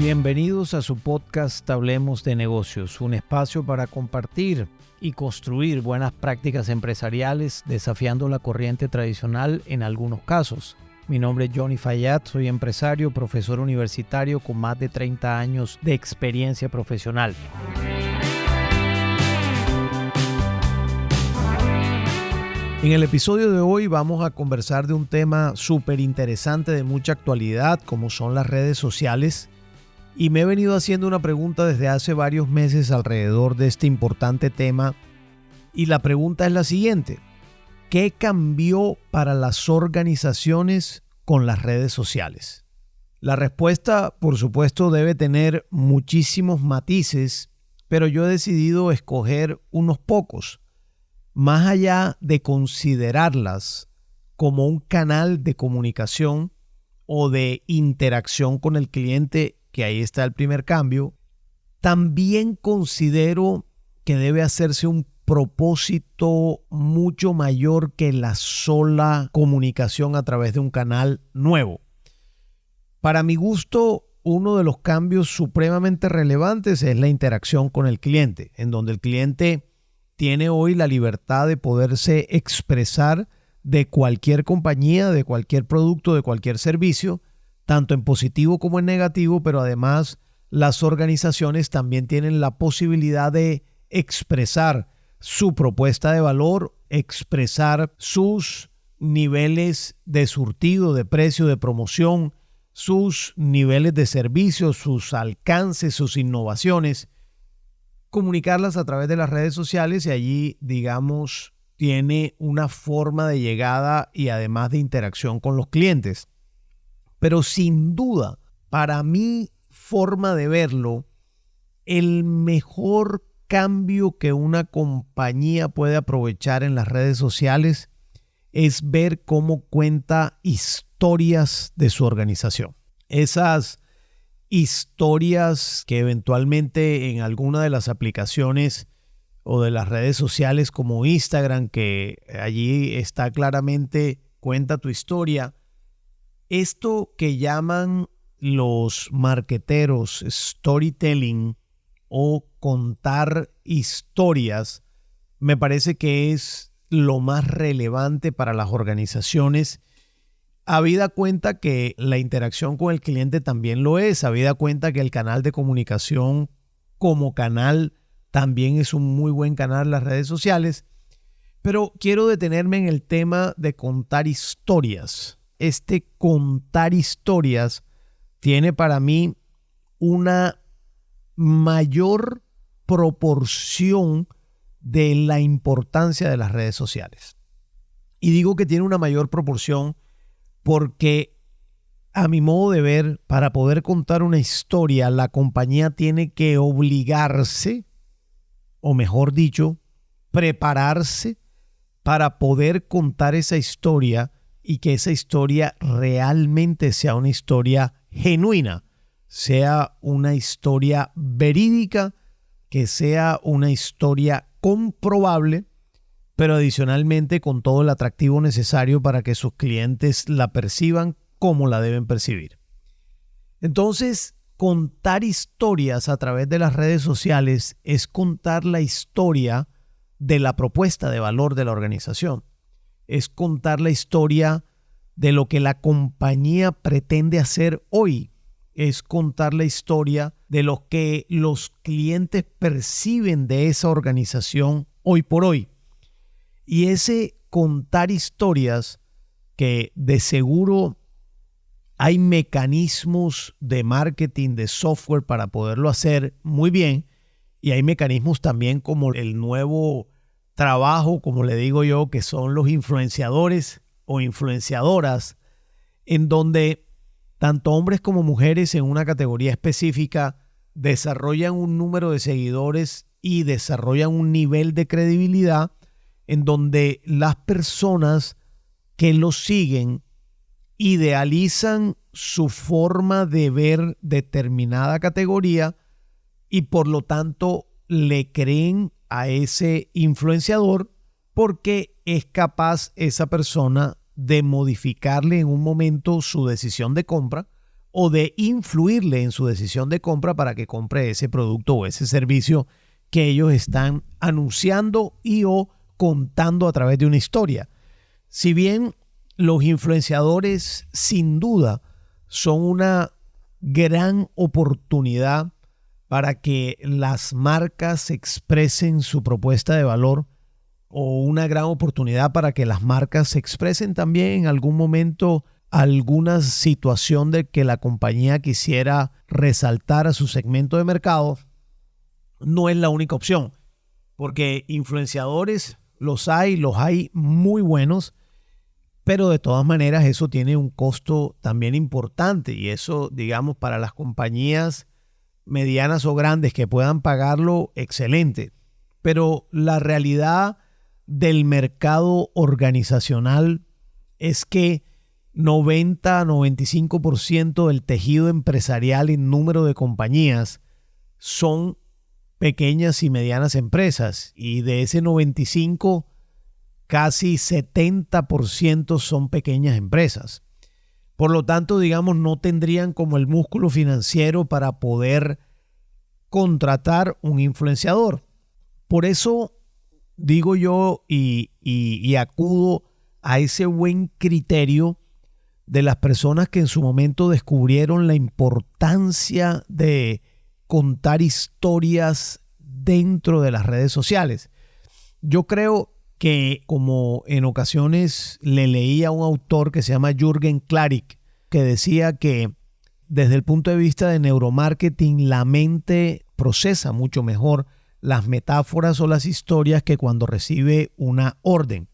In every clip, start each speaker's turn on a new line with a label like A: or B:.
A: Bienvenidos a su podcast Hablemos de Negocios, un espacio para compartir y construir buenas prácticas empresariales desafiando la corriente tradicional en algunos casos. Mi nombre es Johnny Fayad, soy empresario, profesor universitario con más de 30 años de experiencia profesional. En el episodio de hoy vamos a conversar de un tema súper interesante de mucha actualidad, como son las redes sociales. Y me he venido haciendo una pregunta desde hace varios meses alrededor de este importante tema. Y la pregunta es la siguiente: ¿qué cambió para las organizaciones con las redes sociales? La respuesta, por supuesto, debe tener muchísimos matices, pero yo he decidido escoger unos pocos. Más allá de considerarlas como un canal de comunicación o de interacción con el cliente, que ahí está el primer cambio, también considero que debe hacerse un propósito mucho mayor que la sola comunicación a través de un canal nuevo. Para mi gusto, uno de los cambios supremamente relevantes es la interacción con el cliente, en donde el cliente tiene hoy la libertad de poderse expresar de cualquier compañía, de cualquier producto, de cualquier servicio, tanto en positivo como en negativo, pero además las organizaciones también tienen la posibilidad de expresar su propuesta de valor, expresar sus niveles de surtido, de precio, de promoción, sus niveles de servicio, sus alcances, sus innovaciones, comunicarlas a través de las redes sociales y allí, digamos, tiene una forma de llegada y además de interacción con los clientes. Pero sin duda, para mi forma de verlo, el mejor cambio que una compañía puede aprovechar en las redes sociales es ver cómo cuenta historias de su organización. Esas historias que eventualmente en alguna de las aplicaciones o de las redes sociales como Instagram, que allí está claramente cuenta tu historia, esto que llaman los marqueteros storytelling o contar historias, me parece que es lo más relevante para las organizaciones, habida cuenta que la interacción con el cliente también lo es, habida cuenta que el canal de comunicación como canal también es un muy buen canal en las redes sociales. Pero quiero detenerme en el tema de contar historias. Este contar historias tiene para mí una mayor proporción de la importancia de las redes sociales. Y digo que tiene una mayor proporción porque, a mi modo de ver, para poder contar una historia, la compañía tiene que obligarse, o mejor dicho, prepararse para poder contar esa historia y que esa historia realmente sea una historia genuina, sea una historia verídica, que sea una historia comprobable, pero adicionalmente con todo el atractivo necesario para que sus clientes la perciban como la deben percibir. Entonces, contar historias a través de las redes sociales es contar la historia de la propuesta de valor de la organización. Es contar la historia de lo que la compañía pretende hacer hoy. Es contar la historia de lo que los clientes perciben de esa organización hoy por hoy. Y ese contar historias, que de seguro hay mecanismos de marketing, de software para poderlo hacer muy bien, y hay mecanismos también como el nuevo trabajo, como le digo yo, que son los influenciadores o influenciadoras, en donde tanto hombres como mujeres en una categoría específica desarrollan un número de seguidores y desarrollan un nivel de credibilidad en donde las personas que los siguen idealizan su forma de ver determinada categoría y por lo tanto le creen a ese influenciador porque es capaz esa persona de modificarle en un momento su decisión de compra o de influirle en su decisión de compra para que compre ese producto o ese servicio que ellos están anunciando y o contando a través de una historia. Si bien los influenciadores sin duda son una gran oportunidad para que las marcas expresen su propuesta de valor, o una gran oportunidad para que las marcas expresen también en algún momento alguna situación de que la compañía quisiera resaltar a su segmento de mercado, no es la única opción, porque influenciadores los hay muy buenos, pero de todas maneras eso tiene un costo también importante, y eso, digamos, para las compañías medianas o grandes que puedan pagarlo, excelente. Pero la realidad del mercado organizacional es que 90-95% del tejido empresarial en número de compañías son pequeñas y medianas empresas, y de ese 95, casi 70% son pequeñas empresas. Por lo tanto, digamos, no tendrían como el músculo financiero para poder contratar un influenciador. Por eso digo yo y acudo a ese buen criterio de las personas que en su momento descubrieron la importancia de contar historias dentro de las redes sociales. Yo creo que, como en ocasiones le leí a un autor que se llama Jürgen Klarik, que decía que desde el punto de vista de neuromarketing, la mente procesa mucho mejor las metáforas o las historias que cuando recibe una orden.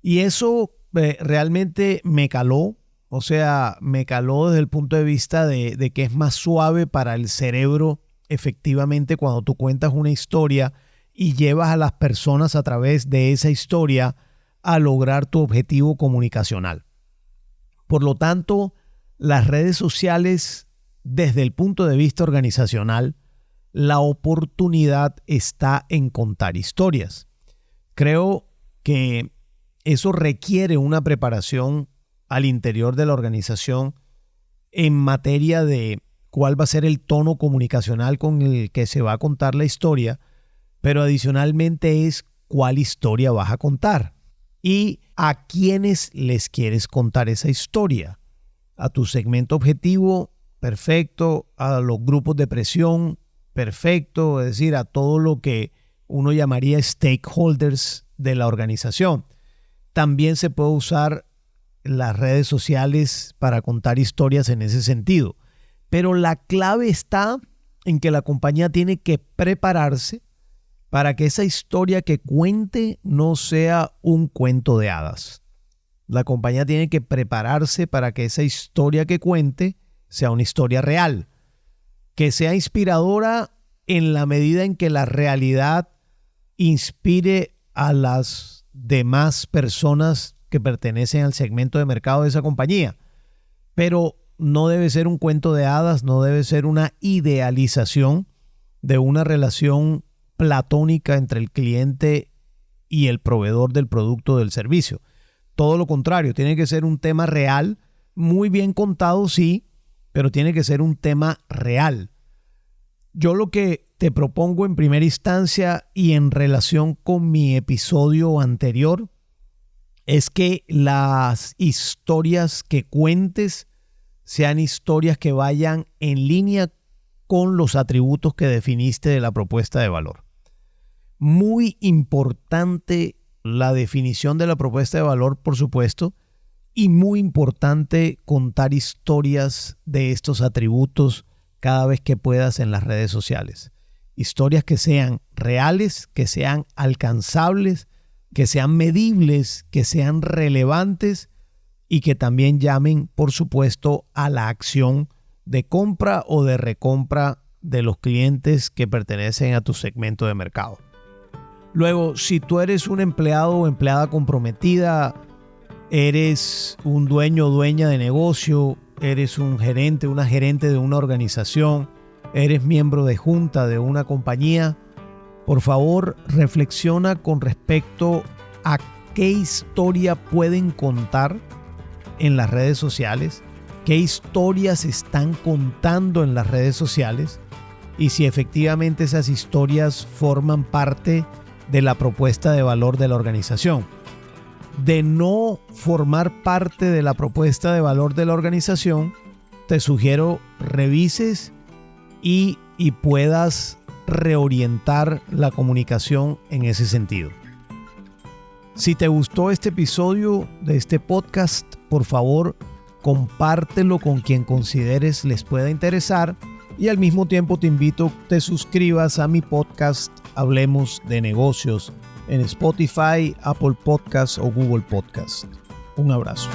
A: Y eso realmente me caló, o sea, me caló desde el punto de vista de que es más suave para el cerebro, efectivamente, cuando tú cuentas una historia y llevas a las personas a través de esa historia a lograr tu objetivo comunicacional. Por lo tanto, las redes sociales, desde el punto de vista organizacional, la oportunidad está en contar historias. Creo que eso requiere una preparación al interior de la organización en materia de cuál va a ser el tono comunicacional con el que se va a contar la historia, pero adicionalmente es cuál historia vas a contar y a quiénes les quieres contar esa historia. A tu segmento objetivo, perfecto. A los grupos de presión, perfecto. Es decir, a todo lo que uno llamaría stakeholders de la organización. También se puede usar las redes sociales para contar historias en ese sentido. Pero la clave está en que la compañía tiene que prepararse para que esa historia que cuente no sea un cuento de hadas. La compañía tiene que prepararse para que esa historia que cuente sea una historia real, que sea inspiradora en la medida en que la realidad inspire a las demás personas que pertenecen al segmento de mercado de esa compañía. Pero no debe ser un cuento de hadas, no debe ser una idealización de una relación platónica entre el cliente y el proveedor del producto o del servicio. Todo lo contrario, tiene que ser un tema real, muy bien contado, sí, pero tiene que ser un tema real. Yo lo que te propongo en primera instancia y en relación con mi episodio anterior es que las historias que cuentes sean historias que vayan en línea con los atributos que definiste de la propuesta de valor. Muy importante la definición de la propuesta de valor, por supuesto, y muy importante contar historias de estos atributos cada vez que puedas en las redes sociales. Historias que sean reales, que sean alcanzables, que sean medibles, que sean relevantes y que también llamen, por supuesto, a la acción de compra o de recompra de los clientes que pertenecen a tu segmento de mercado. Luego, si tú eres un empleado o empleada comprometida, eres un dueño o dueña de negocio, eres un gerente, una gerente de una organización, eres miembro de junta de una compañía, por favor, reflexiona con respecto a qué historia pueden contar en las redes sociales qué historias están contando en las redes sociales y si efectivamente esas historias forman parte de la propuesta de valor de la organización. De no formar parte de la propuesta de valor de la organización, te sugiero revises y puedas reorientar la comunicación en ese sentido. Si te gustó este episodio de este podcast, por favor, compártelo con quien consideres les pueda interesar y al mismo tiempo te invito a que te suscribas a mi podcast Hablemos de Negocios en Spotify, Apple Podcasts o Google Podcasts. Un abrazo.